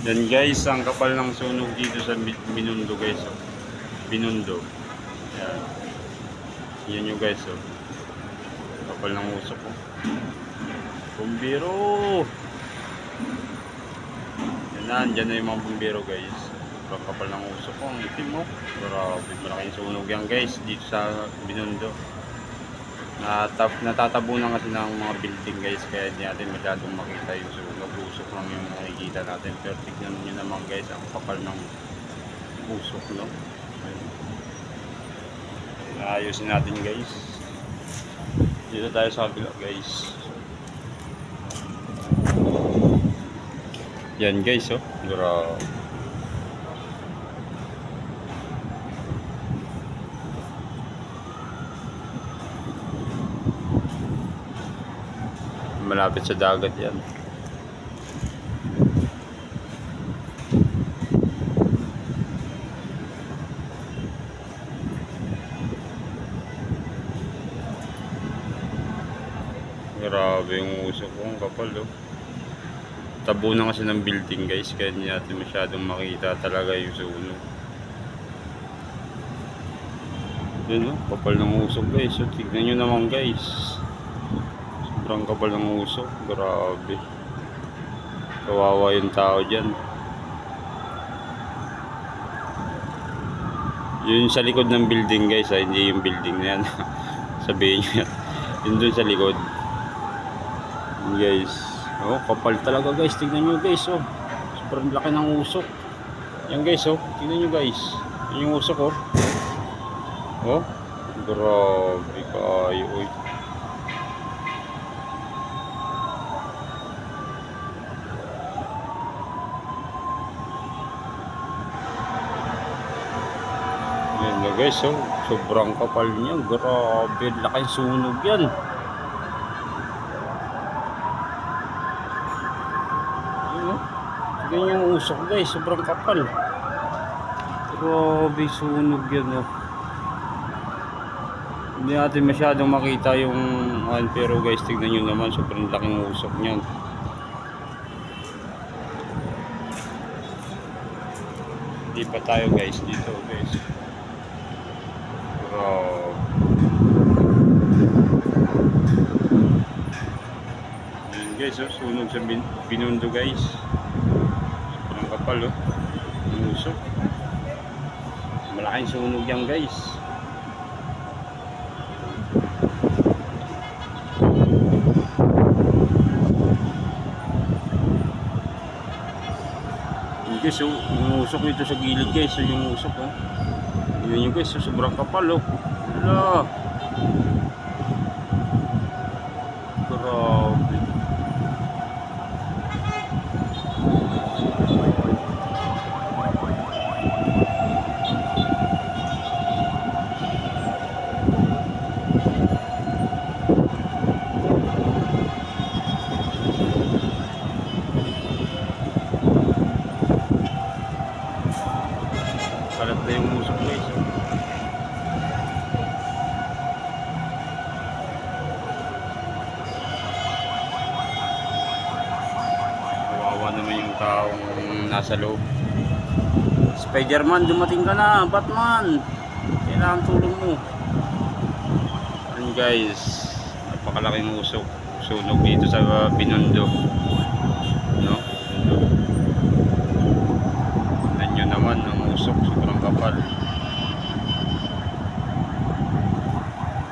Yan guys, ang kapal ng sunog dito sa Binondo guys. Oh. Binondo. Yan. Yan yung guys. Oh. Kapal ng usok. Oh. Bumbiro. Yan dyan na yung mga bumbiro guys. Ang kapal ng usok. Oh. Ang itim mo. Grabe, malaking sunog yan guys dito sa Binondo. Natatabunan kasi ng mga building guys, kaya hindi natin masyadong makita yung sunog. Usok lang yung nakikita natin, pero tignan nyo naman guys ang kapal ng usok, no? Ayusin natin guys. Dito tayo sa kabila guys. Yan guys, oh, grabe. Malapit sa dagat yan. Grabe yung usok ko, ang kapal oh. Tabo na kasi ng building guys, kaya hindi natin masyadong makita talaga yung sunog. Yun oh, kapal ng usok guys. So, tignan nyo naman guys. Sobrang kapal ng usok, grabe. Kawawa yung tao dyan. Yun sa likod ng building guys, hindi yung building na yan. Sabihin nyo yan. Yun dun sa likod. Yun guys. Oh, kapal talaga guys, tignan nyo guys. Oh. Sobrang laki ng usok. Yan guys, oh. Tignan nyo guys. Yun yung usok oh. Oh, grabe kayo. Oy. Guys, oh, sobrang kapal niya, grabe, laking sunog yan. Ganyan yung usok guys, sobrang kapal. Grabe sunog yan oh. Hindi natin masyadong makita yung pero guys, tignan nyo naman, sobrang laking usok niyan. Hindi pa tayo guys dito guys. Ayan guys, oh, sunog sa Binondo guys. Sobrang kapal oh. Ang usok. Malaking sunog yan guys. Ayan guys, oh, yung usok dito sa gilid guys. So, yung usok oh. Yun yung guys, sobrang kapal oh. Wala. Grabe. Kalat na yung usok guys. Kawawa naman yung taong nasa loob. Spider-Man, dumating ka na. Batman, kailangan tulong mo. Yan guys, napakalaking usok. Sunog dito sa Binondo, no? Tignan nyo naman ang usok, sobrang kapal.